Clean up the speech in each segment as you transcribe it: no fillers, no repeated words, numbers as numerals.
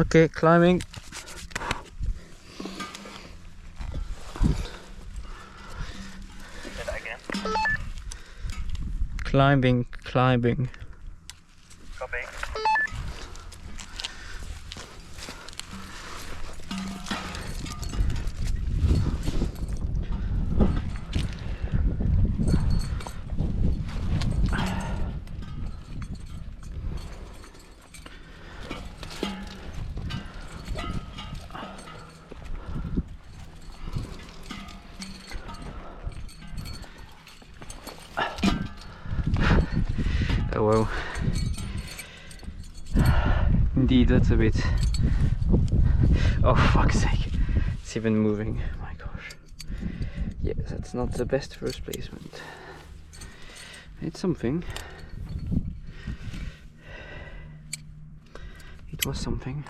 Okay, climbing. Say that again. Climbing. Copy. Oh well. Indeed, that's a bit. Oh fuck's sake! It's even moving. My gosh. Yeah, that's not the best first placement. It's something. It was something.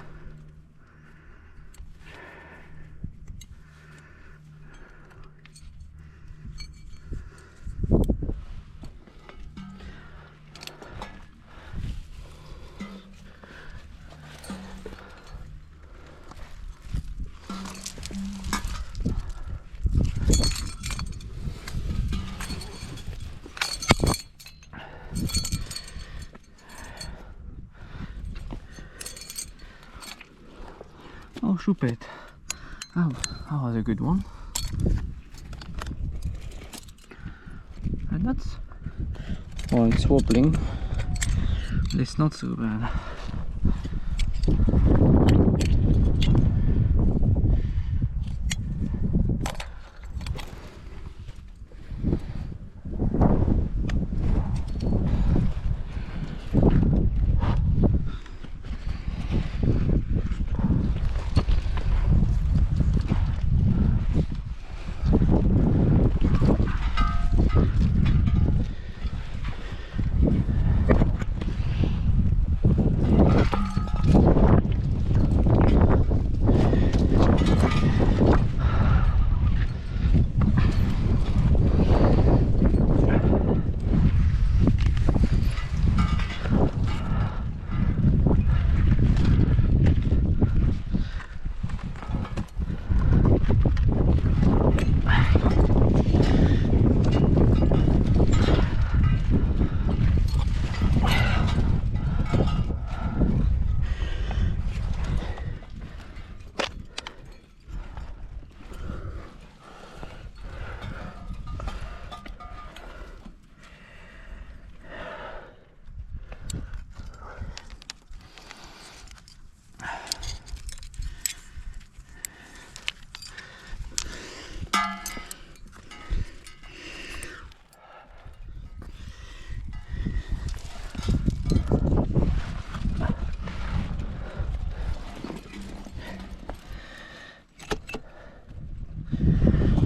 Oh, Choupette. Oh, that was a good one. And that's... well, it's wobbling, but it's not so bad.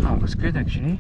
That was good actually.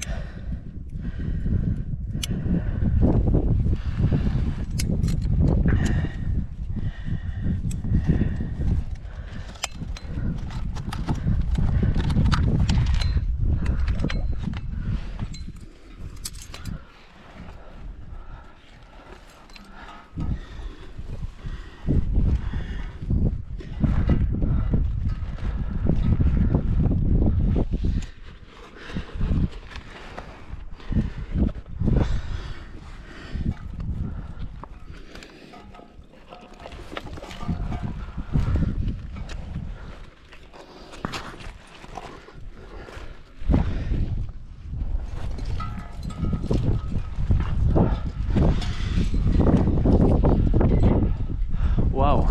Wow,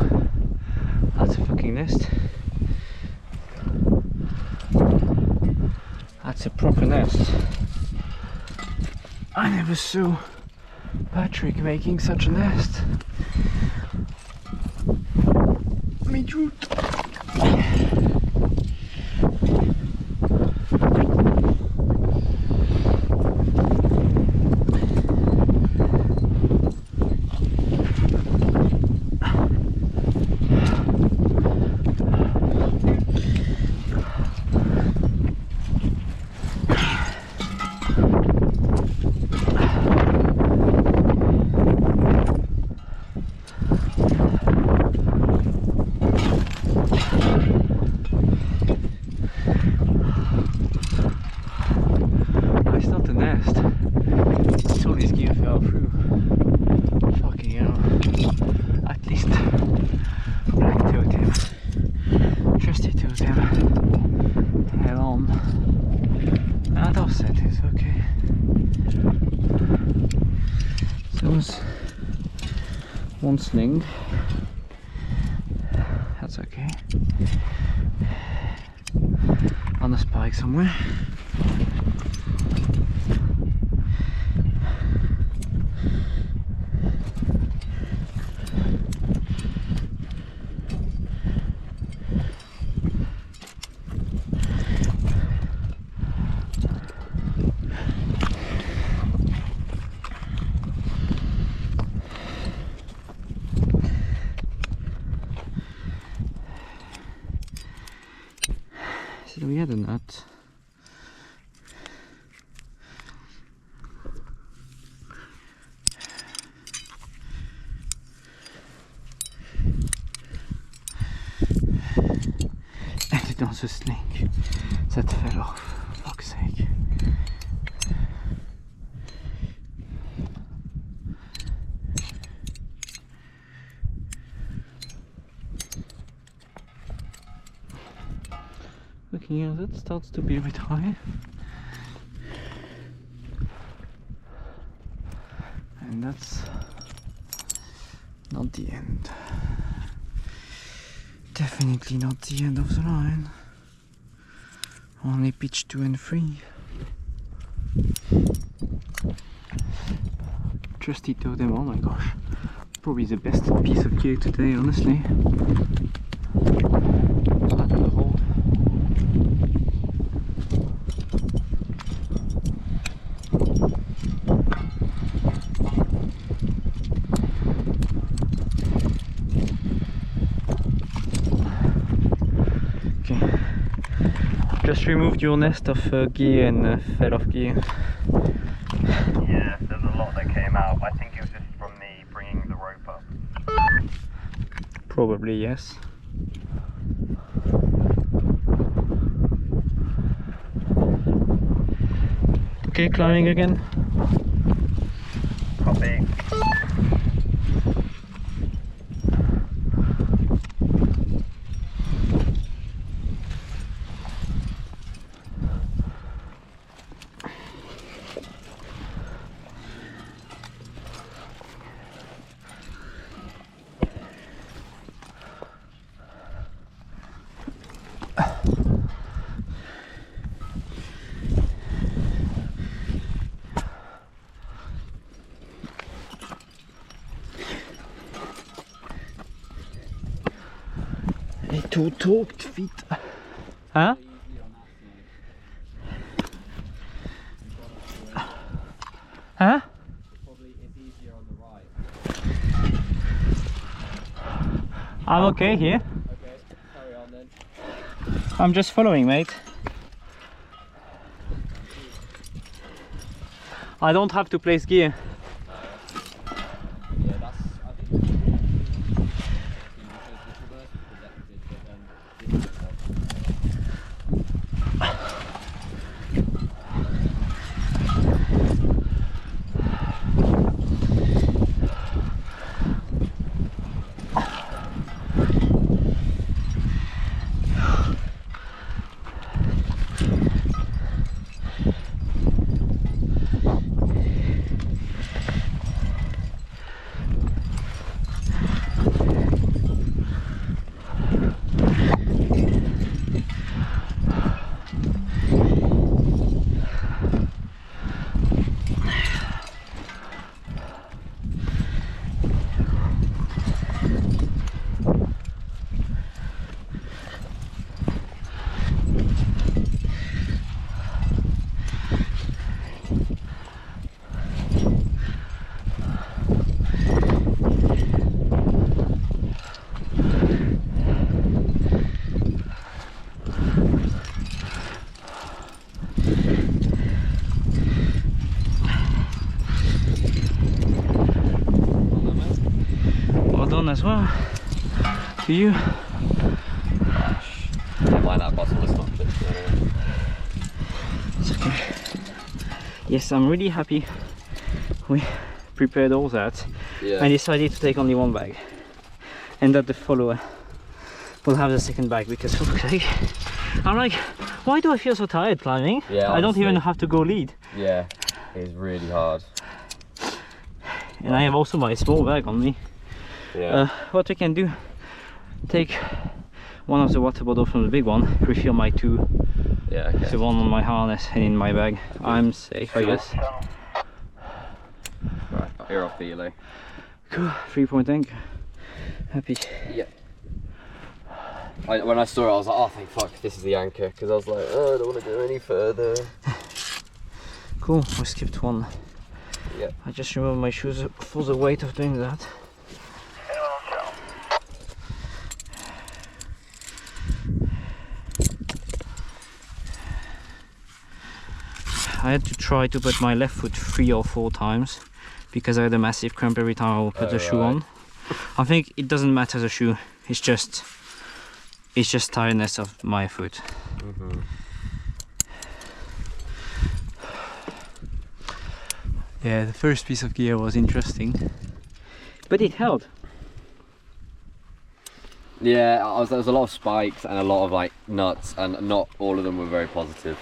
that's a fucking nest. That's a proper nest. I never saw Patrick making such a nest. Me too. honest. So this gear fell through. Fucking hell. At least black totem. Trusty totem. Head on. That offset is okay. So it's one sling. That's okay. On the spike somewhere. So we had a nut. And it also sling that fell off, for fuck's sake. Looking at it, starts to be a bit high. And that's not the end. Definitely not the end of the line. Only pitch 2 and 3. Trusty totem, oh my gosh. Probably the best piece of gear today, honestly. Out of the hole. Just removed your nest of gear and fell off gear. Yeah, there's a lot that came out. I think it was just from me bringing the rope up. Probably, yes. Okay, climbing again. Copy. Two torqued feet. Huh? Huh? Probably is easier on the right. I'm okay here. Okay, carry on then. I'm just following, mate. I don't have to place gear. Yeah, that's, I think, because the traverse is protected, but then this is not. As well to you. Why that bottle is not fit. It's okay. yes, I'm really happy we prepared all that and decided to take only one bag, and that the follower will have the second bag, because for fuck's sake, I'm like, why do I feel so tired climbing? Yeah, I don't honestly. even have to go lead. Yeah, it's really hard. And I have also my small bag on me. Yeah. What we can do, take one of the water bottles from the big one, refill my two, Yeah, okay. the one on my harness and in my bag. I'm safe, I guess. Right, here off Elo. Cool, 3-point anchor. Happy. Yeah. When I saw it, I was like, oh, thank fuck, this is the anchor, because I was like, oh, I don't want to go any further. Cool, we skipped one. Yeah. I just removed my shoes for the weight of doing that. I had to try to put my left foot 3 or 4 times because I had a massive cramp every time I would put the shoe on. I think it doesn't matter the shoe, it's just tiredness of my foot. Yeah, the first piece of gear was interesting, but it held. Yeah, there was a lot of spikes and a lot of like nuts, and not all of them were very positive.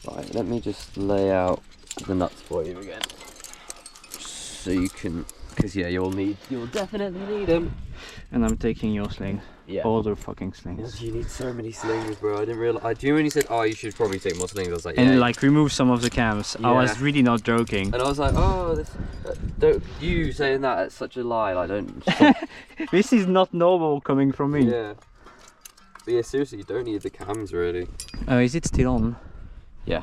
Right, let me just lay out the nuts for you again, so you can, because yeah, you'll definitely need them. And I'm taking your slings. Yeah. All the fucking slings. You need so many slings, bro. I didn't realize. Do you when you said, "Oh, you should probably take more slings"? I was like, yeah. And like remove some of the cams. I was Yeah. really not joking. And I was like, oh, this, don't you saying that? It's such a lie. Like, don't. Stop. This is not normal coming from me. Yeah. But yeah, seriously, you don't need the cams really. Is it still on? Yeah.